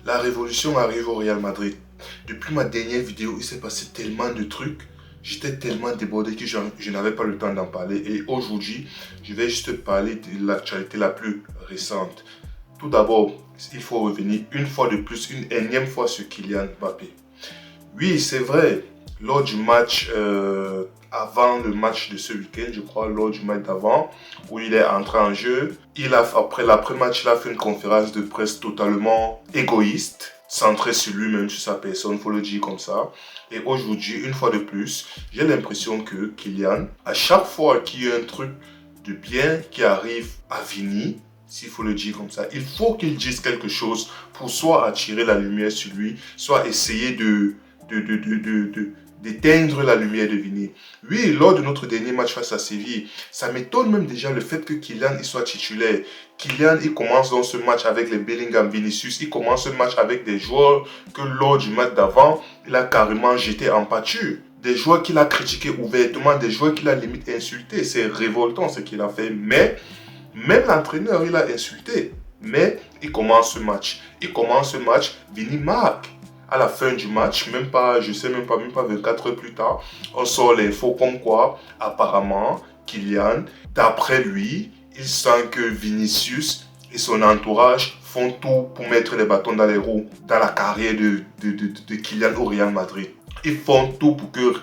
La révolution arrive au Real Madrid. Depuis ma dernière vidéo, il s'est passé tellement de trucs. J'étais tellement débordé que je n'avais pas le temps d'en parler. Et aujourd'hui, je vais juste parler de l'actualité la plus récente. Tout d'abord, il faut revenir une fois de plus, une énième fois sur Kylian Mbappé. Oui, c'est vrai, lors du match, avant le match de ce week-end, je crois, lors du match d'avant, où il est entré en jeu, après l'après-match, il a fait une conférence de presse totalement égoïste, centrée sur lui-même, sur sa personne, faut le dire comme ça. Et aujourd'hui, une fois de plus, j'ai l'impression que Kylian, à chaque fois qu'il y a un truc de bien qui arrive à Vini, s'il faut le dire comme ça, il faut qu'il dise quelque chose pour soit attirer la lumière sur lui, soit essayer d'éteindre la lumière de Vini. Oui, lors de notre dernier match face à Séville, ça m'étonne même déjà le fait que Kylian il soit titulaire. Kylian, il commence dans ce match avec les Bellingham, Vinicius, il commence ce match avec des joueurs que lors du match d'avant, il a carrément jeté en pâture. Des joueurs qu'il a critiqués ouvertement, des joueurs qu'il a limite insultés. C'est révoltant ce qu'il a fait, mais même l'entraîneur, il a insulté. Mais il commence ce match. Vini marque. À la fin du match, même pas 24 heures plus tard, on sort l'info comme quoi, apparemment, Kylian, d'après lui, il sent que Vinicius et son entourage font tout pour mettre les bâtons dans les roues dans la carrière de Kylian au Real Madrid. Ils font tout pour que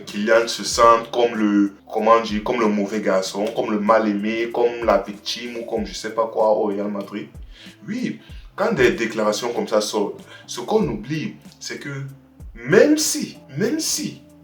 Kylian se sente comme comme le mauvais garçon, comme le mal aimé, comme la victime ou comme je sais pas quoi au Real Madrid. Oui, quand des déclarations comme ça sortent, ce qu'on oublie, c'est que même si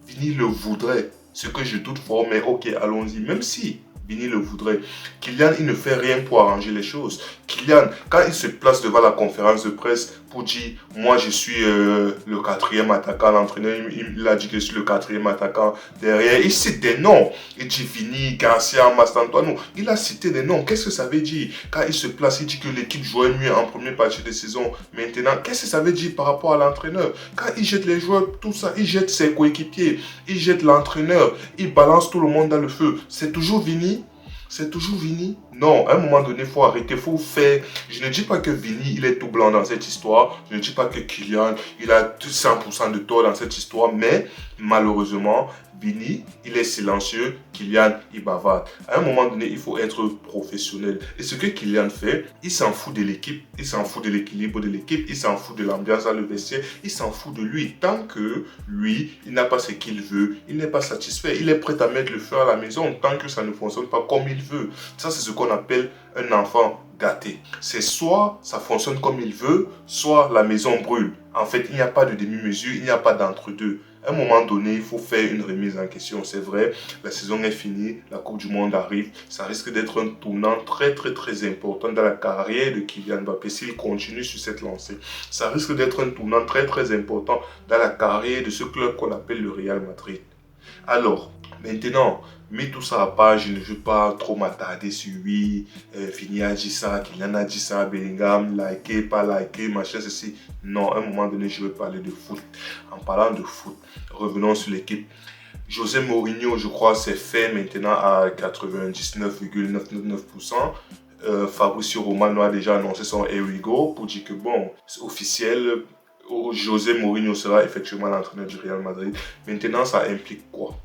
Vini le voudrait, ce que je doute fort, mais ok, allons-y, même si Vini le voudrait, Kylian, il ne fait rien pour arranger les choses. Kylian, quand il se place devant la conférence de presse pour dire « Moi, je suis le quatrième attaquant », l'entraîneur, il a dit que je suis le quatrième attaquant derrière. Il cite des noms. Il dit Vini, Garcia, Mastantuano. Il a cité des noms. Qu'est-ce que ça veut dire? Quand il se place, il dit que l'équipe jouait mieux en première partie de saison. Maintenant, qu'est-ce que ça veut dire par rapport à l'entraîneur? Quand il jette les joueurs, tout ça, il jette ses coéquipiers, il jette l'entraîneur, il balance tout le monde dans le feu. C'est toujours Vini? C'est toujours Vini? Non, à un moment donné, il faut arrêter, il faut faire. Je ne dis pas que Vini, il est tout blanc dans cette histoire. Je ne dis pas que Kylian, il a 100% de tort dans cette histoire. Mais malheureusement, Vini, il est silencieux. Kylian, il bavarde. À un moment donné, il faut être professionnel. Et ce que Kylian fait, il s'en fout de l'équipe. Il s'en fout de l'équilibre de l'équipe. Il s'en fout de l'ambiance dans le vestiaire. Il s'en fout de lui. Tant que lui, il n'a pas ce qu'il veut, il n'est pas satisfait. Il est prêt à mettre le feu à la maison tant que ça ne fonctionne pas comme il veut. Ça, c'est ce qu'on appelle un enfant gâté. C'est soit ça fonctionne comme il veut, soit la maison brûle. En fait, il n'y a pas de demi-mesure, il n'y a pas d'entre-deux. À un moment donné, il faut faire une remise en question. C'est vrai, la saison est finie, la Coupe du Monde arrive. Ça risque d'être un tournant très important dans la carrière de Kylian Mbappé s'il continue sur cette lancée. Ça risque d'être un tournant très important dans la carrière de ce club qu'on appelle le Real Madrid. Alors, maintenant, mets tout ça à part, je ne veux pas trop m'attarder sur lui. Vini a dit ça, Kylian a dit ça, Bellingham, liké, pas liké, machin, ceci. Non, à un moment donné, je veux parler de foot. En parlant de foot, revenons sur l'équipe. José Mourinho, je crois, c'est fait maintenant à 99,999%. Fabrizio Romano a déjà annoncé son Here we go pour dire que bon, c'est officiel. José Mourinho sera effectivement l'entraîneur du Real Madrid. Maintenant, ça implique quoi?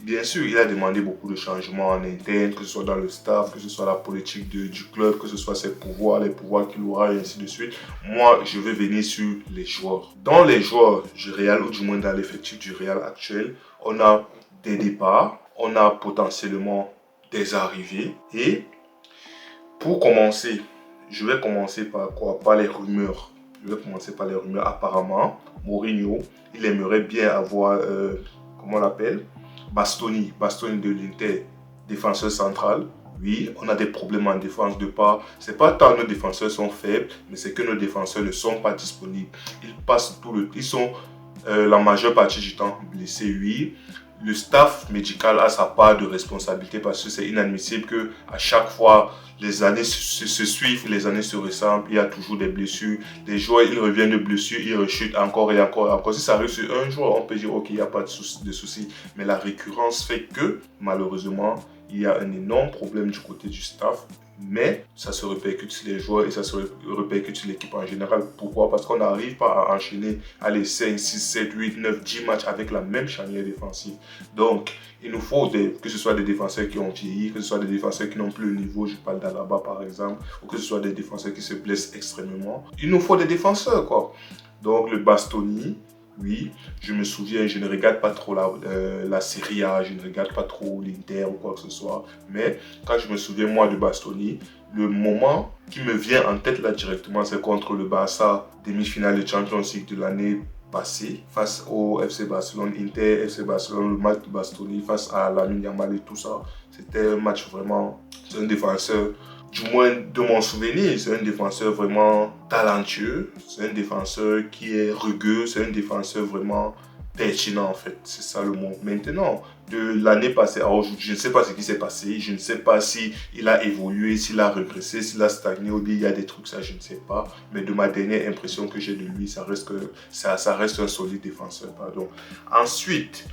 Bien sûr, il a demandé beaucoup de changements en interne, que ce soit dans le staff, que ce soit la politique du club, que ce soit ses pouvoirs, les pouvoirs qu'il aura et ainsi de suite. Moi, je vais venir sur les joueurs. Dans les joueurs du Real, ou du moins dans l'effectif du Real actuel, on a des départs, on a potentiellement des arrivées. Et pour commencer, je vais commencer par quoi? Par les rumeurs. Apparemment, Mourinho, il aimerait bien avoir, comment on l'appelle? Bastoni de l'Inter, défenseur central. Oui, on a des problèmes en défense de part. C'est pas tant que nos défenseurs sont faibles, mais c'est que nos défenseurs ne sont pas disponibles. Ils sont la majeure partie du temps blessés, oui. Le staff médical a sa part de responsabilité parce que c'est inadmissible que à chaque fois les années se suivent, les années se ressemblent, il y a toujours des blessures. Les joueurs, ils reviennent de blessures, ils rechutent encore et encore. Si ça arrive sur un joueur, on peut dire ok, il n'y a pas de souci. Mais la récurrence fait que malheureusement, il y a un énorme problème du côté du staff. Mais ça se répercute sur les joueurs et ça se répercute sur l'équipe en général. Pourquoi? Parce qu'on n'arrive pas à enchaîner les 5, 6, 7, 8, 9, 10 matchs avec la même charnière défensive. Donc, il nous faut que ce soit des défenseurs qui ont vieilli, que ce soit des défenseurs qui n'ont plus le niveau, je parle d'Alaba par exemple, ou que ce soit des défenseurs qui se blessent extrêmement. Il nous faut des défenseurs, quoi. Donc, le Bastoni, oui, je me souviens, je ne regarde pas trop la Serie A, je ne regarde pas trop l'Inter ou quoi que ce soit. Mais quand je me souviens, moi, de Bastoni, le moment qui me vient en tête là directement, c'est contre le Barça, demi-finale de Champions League de l'année passée, face au FC Barcelone, Inter, FC Barcelone, le match de Bastoni face à Lamine Yamal et tout ça. C'était un match vraiment, c'est un défenseur, du moins de mon souvenir, c'est un défenseur vraiment talentueux, c'est un défenseur qui est rugueux, c'est un défenseur vraiment pertinent en fait, c'est ça le mot. Maintenant, de l'année passée à aujourd'hui, je ne sais pas ce qui s'est passé, je ne sais pas si il a évolué, s'il a régressé, s'il a stagné ou bien il y a des trucs, ça je ne sais pas, mais de ma dernière impression que j'ai de lui, ça reste un solide défenseur, pardon. Ensuite,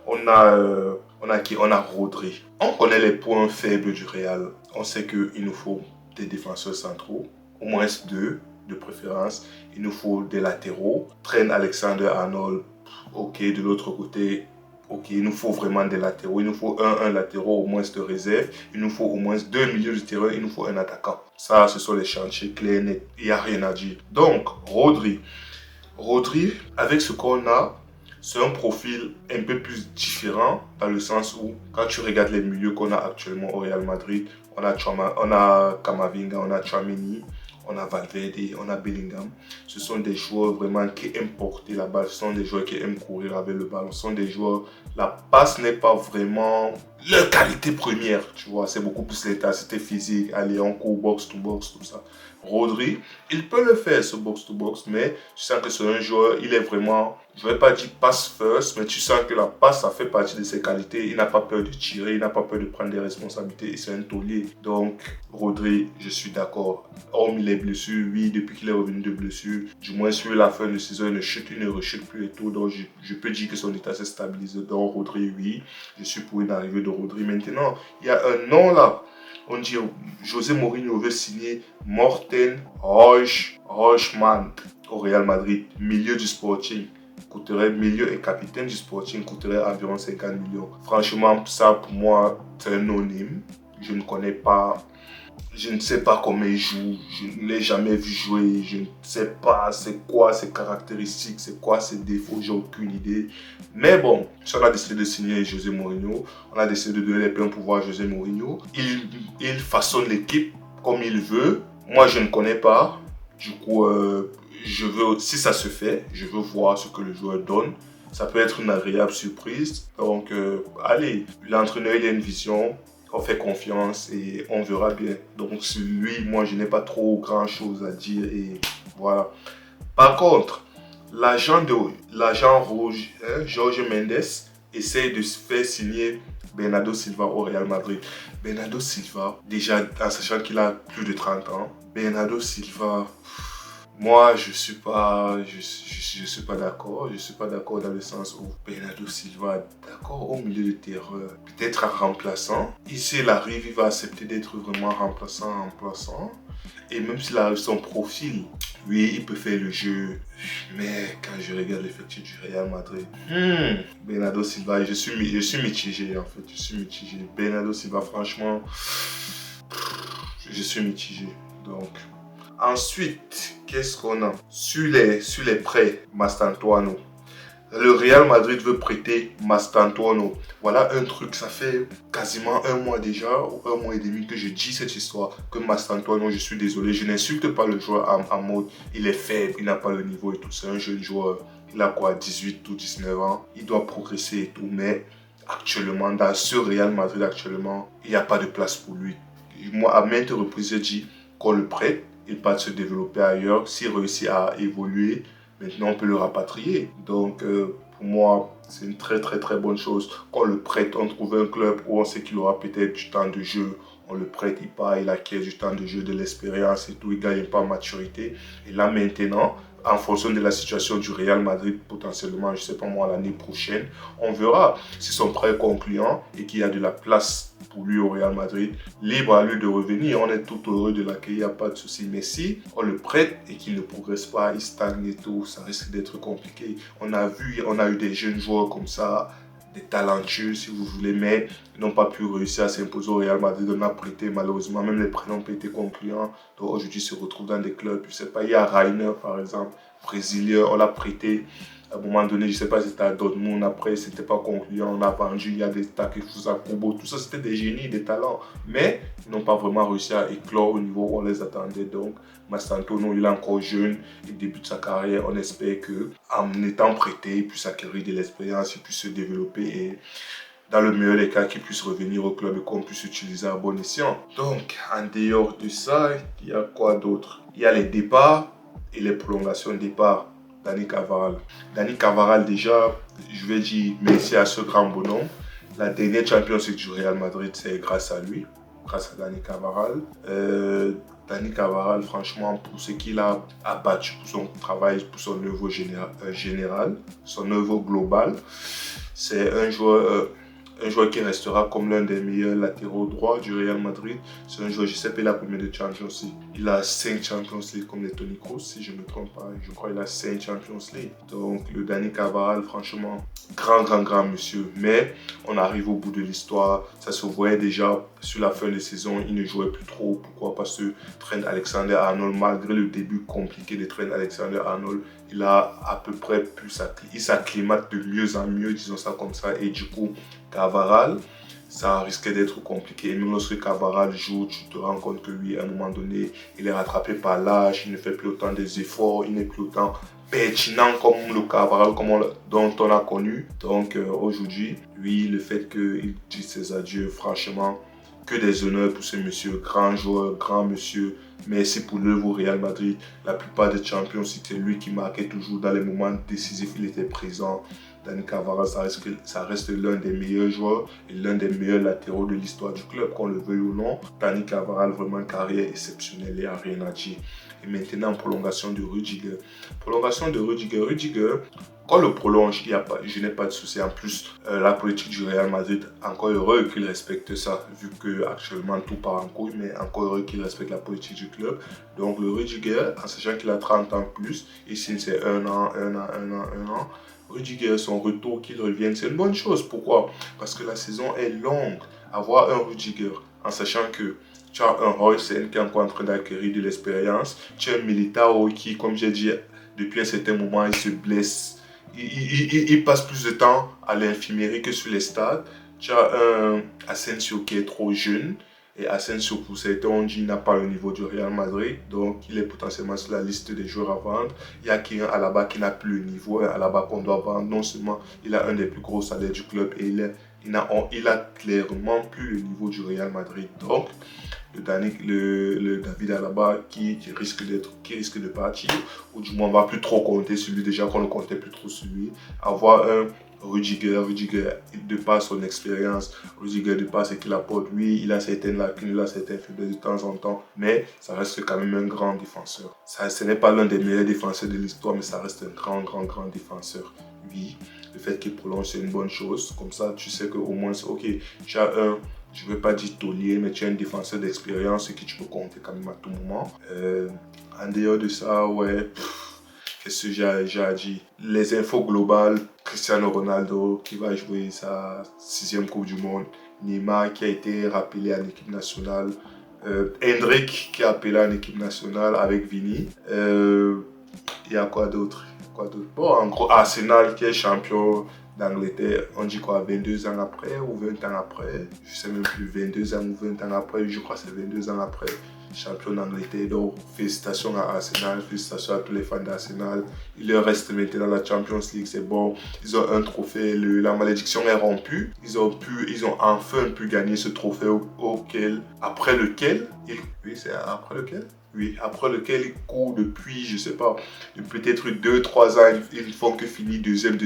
on a Rodri. On connaît les points faibles du Real. On sait qu'il nous faut des défenseurs centraux, au moins deux de préférence. Il nous faut des latéraux. Trent Alexander-Arnold, ok. De l'autre côté, ok. Il nous faut vraiment des latéraux. Il nous faut un latéraux au moins de réserve. Il nous faut au moins deux milieux de terrain. Il nous faut un attaquant. Ça, ce sont les chantiers clairs, nets. Il n'y a rien à dire. Donc, Rodri, avec ce qu'on a, c'est un profil un peu plus différent dans le sens où, quand tu regardes les milieux qu'on a actuellement au Real Madrid, on a Camavinga, on a Tchouaméni, on a Valverde, on a Bellingham. Ce sont des joueurs vraiment qui aiment porter la balle, ce sont des joueurs qui aiment courir avec le ballon, ce sont des joueurs, la passe n'est pas vraiment leur qualité première, tu vois, c'est beaucoup plus l'intensité physique, aller en cours, box to box, tout ça. Rodri, il peut le faire ce box to box, mais tu sens que c'est un joueur, il est vraiment, je ne vais pas dire pass first, mais tu sens que la passe, ça fait partie de ses qualités. Il n'a pas peur de tirer, il n'a pas peur de prendre des responsabilités et c'est un taulier. Donc, Rodri, je suis d'accord. Hormis les blessures, oui, depuis qu'il est revenu de blessure, du moins sur la fin de saison, il ne rechute plus et tout. Donc, je peux dire que son état s'est stabilisé. Donc, Rodri, oui, je suis pour une arrivée de Rodri. Maintenant, il y a un nom là. On dit José Mourinho veut signer Morten Rochman au Real Madrid, milieu du Sporting. Milieu et capitaine du Sporting, coûterait environ 50 millions. Franchement, ça pour moi, c'est un non-name. Je ne connais pas, je ne sais pas comment il joue, je ne l'ai jamais vu jouer, je ne sais pas c'est quoi ses caractéristiques, c'est quoi ses défauts, j'ai aucune idée. Mais bon, si on a décidé de signer José Mourinho, on a décidé de donner les pleins pouvoirs à José Mourinho. Il façonne l'équipe comme il veut. Moi, je ne connais pas. Du coup, si ça se fait, je veux voir ce que le joueur donne. Ça peut être une agréable surprise. Donc, allez, l'entraîneur, il a une vision. On fait confiance et on verra bien. Donc, sur lui, moi, je n'ai pas trop grand-chose à dire. Et voilà. Par contre, l'agent rouge, Jorge Mendes, essaye de se faire signer Bernardo Silva au Real Madrid. Bernardo Silva, déjà en sachant qu'il a plus de 30 ans, Bernardo Silva, moi je suis pas d'accord. Je suis pas d'accord dans le sens où Bernardo Silva, d'accord au milieu de terrain, peut-être un remplaçant. Ici il arrive, il va accepter d'être vraiment remplaçant. Et même s'il arrive son profil, oui, il peut faire le jeu. Mais quand je regarde l'effectif du Real Madrid, Bernardo Silva, je suis mitigé en fait. Je suis mitigé. Bernardo Silva, franchement, je suis mitigé. Donc, ensuite, qu'est-ce qu'on a? Sur les prêts, Mastantuono. Le Real Madrid veut prêter Mastantuono. Voilà un truc, ça fait quasiment un mois déjà, ou un mois et demi que je dis cette histoire, que Mastantuono, je suis désolé, je n'insulte pas le joueur en mode, il est faible, il n'a pas le niveau et tout, c'est un jeune joueur, il a quoi, 18 ou 19 ans, il doit progresser et tout, mais actuellement, dans ce Real Madrid actuellement, il n'y a pas de place pour lui. Moi, à maintes reprises, j'ai dit qu'on le prête, il part se développer ailleurs, s'il réussit à évoluer, maintenant, on peut le rapatrier. Donc, pour moi, c'est une très très très bonne chose. Qu'on le prête, on trouve un club où on sait qu'il aura peut-être du temps de jeu. On le prête, il part, il acquiert du temps de jeu, de l'expérience et tout. Il gagne pas en maturité. Et là, maintenant, en fonction de la situation du Real Madrid, potentiellement, je ne sais pas moi, l'année prochaine, on verra si son prêt est concluant et qu'il y a de la place pour lui au Real Madrid, libre à lui de revenir. On est tout heureux de l'accueillir, pas de souci. Mais si on le prête et qu'il ne progresse pas, il stagne et tout, ça risque d'être compliqué. On a eu des jeunes joueurs comme ça, des talentueux si vous voulez, mais ils n'ont pas pu réussir à s'imposer au Real Madrid. On a prêté malheureusement, même les prêts n'ont pas été concluants. Donc aujourd'hui, ils se retrouvent dans des clubs. Je ne sais pas, il y a Rainer par exemple, brésilien, on l'a prêté. À un moment donné, je ne sais pas si c'était à Dortmund, après c'était pas concluant, on a vendu, il y a des Takefusa Kubo, tout ça c'était des génies, des talents, mais ils n'ont pas vraiment réussi à éclore au niveau où on les attendait. Donc Mastantuono, il est encore jeune, il débute sa carrière, on espère que en étant prêté, il puisse acquérir de l'expérience, il puisse se développer et dans le meilleur des cas, qu'il puisse revenir au club et qu'on puisse utiliser à bon escient. Donc en dehors de ça, il y a quoi d'autre? Il y a les départs et les prolongations de départ. Dani Carvajal. Dani Carvajal, déjà, je vais dire merci à ce grand bonhomme. La dernière Champions League du Real Madrid, c'est grâce à lui, grâce à Dani Carvajal. Dani Carvajal, franchement, pour ce qu'il a abattu, pour son travail, pour son œuvre général, son œuvre globale, c'est un joueur qui restera comme l'un des meilleurs latéraux droits du Real Madrid. C'est un joueur, je ne sais pas, il a combien de Champions League. Il a 5 Champions League comme les Toni Kroos, si je ne me trompe pas. Je crois qu'il a 5 Champions League. Donc le Dani Carvajal, franchement, grand monsieur. Mais on arrive au bout de l'histoire. Ça se voyait déjà sur la fin de saison, il ne jouait plus trop. Pourquoi? Parce que Trent Alexander-Arnold, malgré le début compliqué de Trent Alexander-Arnold, il a à peu près pu s'acclimate de mieux en mieux, disons ça comme ça. Et du coup, Carvajal, ça risquait d'être compliqué. Et même lorsque Carvajal joue, tu te rends compte que lui, à un moment donné, il est rattrapé par l'âge, il ne fait plus autant des efforts, il n'est plus autant pertinent comme le Carvajal dont on a connu. Donc aujourd'hui, lui, le fait qu'il dise ses adieux, franchement, que des honneurs pour ce monsieur, grand joueur, grand monsieur. Merci pour l'œuvre au Real Madrid. La plupart des champions, c'était lui qui marquait toujours dans les moments décisifs, il était présent. Dani Carvajal, ça reste l'un des meilleurs joueurs et l'un des meilleurs latéraux de l'histoire du club, qu'on le veuille ou non. Dani Carvajal, vraiment une carrière exceptionnelle, il n'y a rien à dire. Et maintenant, prolongation de Rudiger. Prolongation de Rudiger, quand le prolonge, je n'ai pas de souci. En plus, la politique du Real Madrid, encore heureux qu'il respecte ça, vu qu'actuellement tout part en couille, mais encore heureux qu'il respecte la politique du club. Donc le Rudiger, en sachant qu'il a 30 ans plus, ici c'est un an. Rudiger, son retour, qu'il revienne, c'est une bonne chose. Pourquoi? Parce que la saison est longue. Avoir un Rudiger, en sachant que tu as un Royce qui est encore en train d'acquérir de l'expérience, tu as un Militao qui, comme j'ai dit, depuis un certain moment, il se blesse. Il passe plus de temps à l'infirmerie que sur les stades. Tu as un Asensio qui est trop jeune. Et Asensio, pour certains, on dit qu'il n'a pas le niveau du Real Madrid. Donc, il est potentiellement sur la liste des joueurs à vendre. Il y a Kylian Alaba qui n'a plus le niveau. Alaba qu'on doit vendre. Non seulement il a un des plus gros salaires du club, et il a clairement plus le niveau du Real Madrid. Donc, le David Alaba qui risque de partir, ou du moins on ne va plus trop compter sur lui, déjà qu'on ne comptait plus trop sur lui. Avoir un Rudiger, de par son expérience, Rudiger de par ce qu'il apporte, lui, il a certaines lacunes, il a certaines faiblesses de temps en temps, mais ça reste quand même un grand défenseur. Ce n'est pas l'un des meilleurs défenseurs de l'histoire, mais ça reste un grand défenseur. Oui, le fait qu'il prolonge, c'est une bonne chose. Comme ça, tu sais qu'au moins, ok, tu as un, je ne veux pas dire taulier, mais tu as un défenseur d'expérience et que tu peux compter quand même à tout moment. En dehors de ça, ouais, qu'est-ce que j'ai à dire? Les infos globales, Cristiano Ronaldo qui va jouer sa 6e Coupe du Monde, Neymar qui a été rappelé à l'équipe nationale, Hendrick qui est appelé en équipe nationale avec Vini. Il y a quoi d'autre? Bon, en gros, Arsenal qui est champion d'Angleterre, on dit quoi, 22 ans après ou 20 ans après? Je sais même plus, 22 ans ou 20 ans après, je crois que c'est 22 ans après. Champion d'Angleterre, donc félicitations à Arsenal, félicitations à tous les fans d'Arsenal. Il leur reste maintenant la Champions League, c'est bon. Ils ont un trophée, la malédiction est rompue. Ils ont enfin pu gagner ce trophée après lequel ils courent depuis, je sais pas, peut-être 2-3 ans, ils font que finir deuxième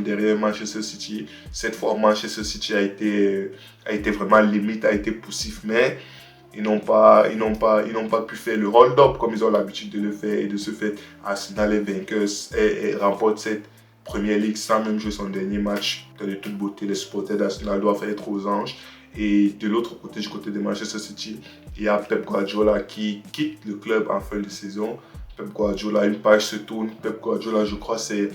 derrière Manchester City. Cette fois, Manchester City a été vraiment limite, a été poussif, mais ils n'ont pas pu faire le hold-up comme ils ont l'habitude de le faire. Et de ce fait, Arsenal est vainqueur et remporte cette Première Ligue sans même jouer son dernier match. De toute beauté, les supporters d'Arsenal doivent être aux anges. Et de l'autre côté, du côté de Manchester City, il y a Pep Guardiola qui quitte le club en fin de saison. Pep Guardiola, une page se tourne. Pep Guardiola, je crois, c'est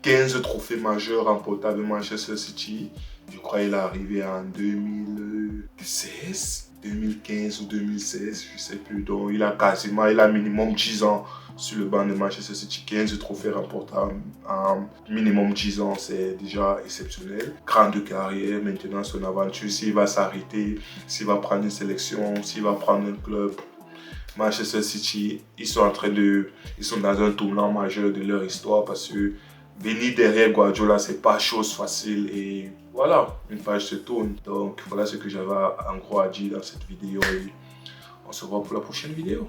15 trophées majeurs remportés avec Manchester City. Je crois qu'il est arrivé en 2016, 2015 ou 2016, je ne sais plus. Donc il a minimum 10 ans sur le banc de Manchester City. 15 trophées remportés en minimum 10 ans, c'est déjà exceptionnel. Grande carrière, maintenant son aventure, s'il va s'arrêter, s'il va prendre une sélection, s'il va prendre un club. Manchester City, ils sont dans un tournant majeur de leur histoire parce que venir derrière Guardiola, c'est pas chose facile et voilà, une page se tourne. Donc voilà ce que j'avais en gros à dire dans cette vidéo et on se voit pour la prochaine vidéo.